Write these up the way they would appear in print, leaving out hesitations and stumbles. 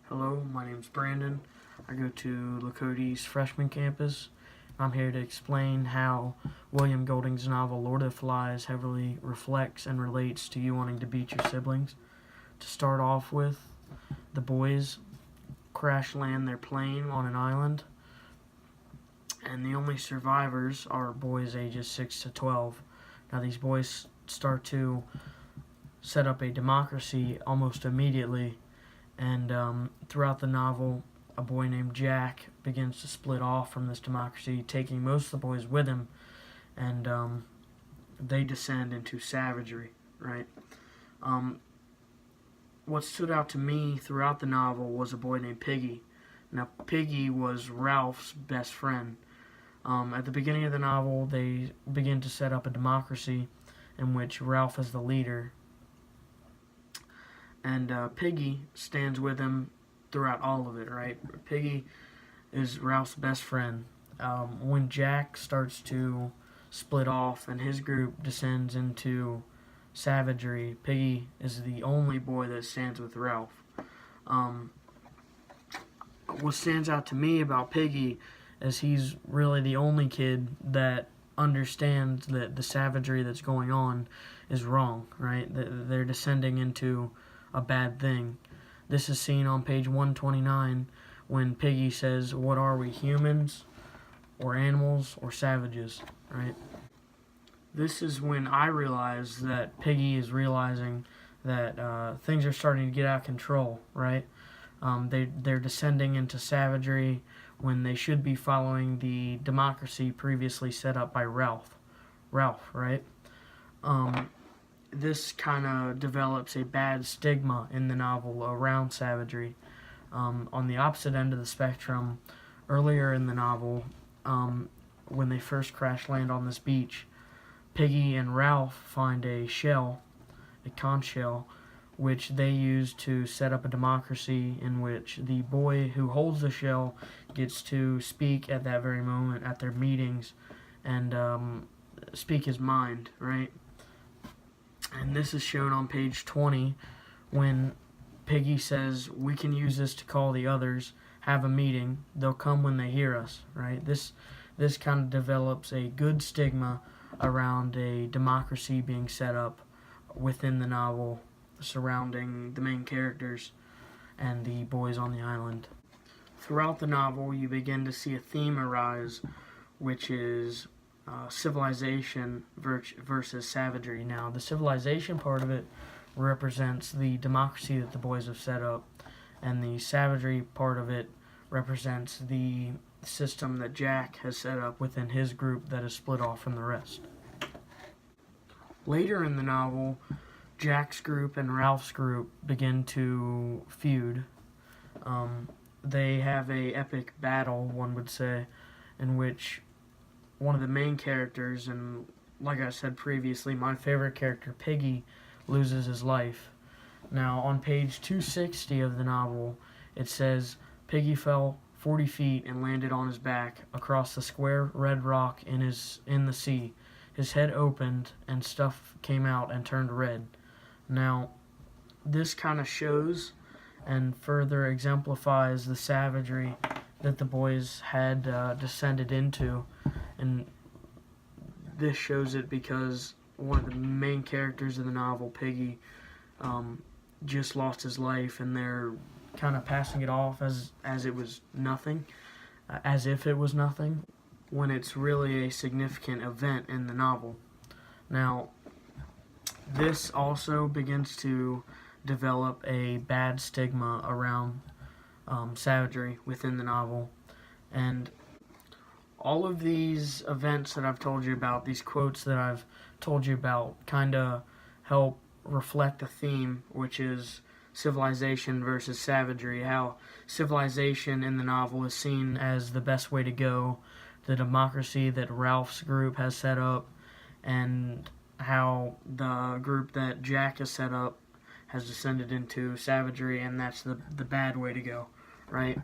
Hello, my name's Brandon. I go to Lacote's freshman campus. I'm here to explain how William Golding's novel Lord of the Flies heavily reflects and relates to you wanting to beat your siblings. To start off with, the boys crash land their plane on an island, and the only survivors are boys ages 6 to 12. Now, these boys start to set up a democracy almost immediately, and throughout the novel, a boy named Jack begins to split off from this democracy, taking most of the boys with him, and they descend into savagery, right? What stood out to me throughout the novel was a boy named Piggy. Now, Piggy was Ralph's best friend. At the beginning of the novel, they begin to set up a democracy in which Ralph is the leader, and Piggy stands with him throughout all of it, right? Piggy is Ralph's best friend. When Jack starts to split off and his group descends into savagery, Piggy is the only boy that stands with Ralph. What stands out to me about Piggy is he's really the only kid that understands that the savagery that's going on is wrong, right? They're descending into a bad thing. This is seen on page 129 when Piggy says, "What are we, humans or animals or savages?" Right? This is when I realize that Piggy is realizing that things are starting to get out of control, right? They're descending into savagery when they should be following the democracy previously set up by Ralph. Ralph, right? This kind of develops a bad stigma in the novel around savagery. On the opposite end of the spectrum, earlier in the novel, when they first crash land on this beach, Piggy and Ralph find a shell, a conch shell, which they use to set up a democracy in which the boy who holds the shell gets to speak at that very moment at their meetings and speak his mind, right? And this is shown on page 20 when Piggy says, "We can use this to call the others, have a meeting, they'll come when they hear us," right? This kind of develops a good stigma around a democracy being set up within the novel surrounding the main characters and the boys on the island. Throughout the novel, you begin to see a theme arise, which is civilization versus savagery. Now, the civilization part of it represents the democracy that the boys have set up, and the savagery part of it represents the system that Jack has set up within his group that is split off from the rest. Later in the novel, Jack's group and Ralph's group begin to feud. They have a epic battle, one would say, in which one of the main characters, and like I said previously, my favorite character, Piggy, loses his life. Now, on page 260 of the novel, it says, "Piggy fell 40 feet and landed on his back across the square red rock in the sea. His head opened and stuff came out and turned red." Now, this kind of shows and further exemplifies the savagery that the boys had descended into, and this shows it because one of the main characters of the novel, Piggy, just lost his life, and they're kind of passing it off as it was nothing, as if it was nothing, when it's really a significant event in the novel. Now, this also begins to develop a bad stigma around savagery within the novel, and all of these events that I've told you about, these quotes that I've told you about, kind of help reflect a theme, which is civilization versus savagery. How civilization in the novel is seen as the best way to go, the democracy that Ralph's group has set up, and how the group that Jack has set up has descended into savagery, and that's the bad way to go, right?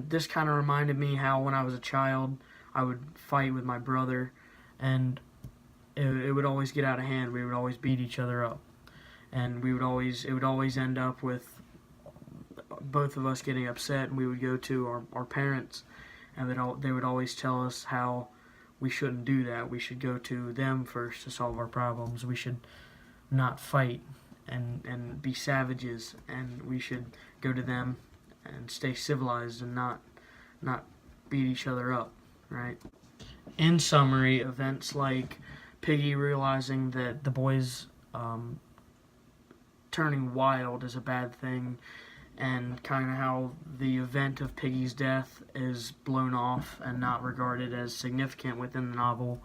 This kind of reminded me how when I was a child, I would fight with my brother, and it would always get out of hand. We would always beat each other up, and it would always end up with both of us getting upset, and we would go to our parents, and they would always tell us how we shouldn't do that. We should go to them first to solve our problems. We should not fight and be savages, and we should go to them and stay civilized and not beat each other up, right? In summary, events like Piggy realizing that the boys turning wild is a bad thing, and kind of how the event of Piggy's death is blown off and not regarded as significant within the novel.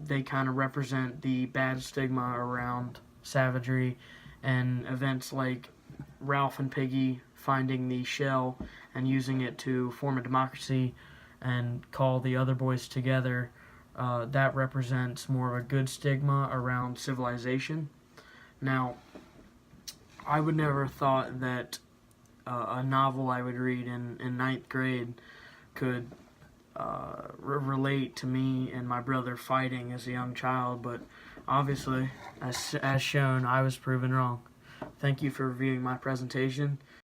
They kind of represent the bad stigma around savagery, and events like Ralph and Piggy finding the shell and using it to form a democracy and call the other boys together, that represents more of a good stigma around civilization. Now, I would never have thought that a novel I would read in ninth grade could relate to me and my brother fighting as a young child, but obviously, as shown, I was proven wrong. Thank you for reviewing my presentation.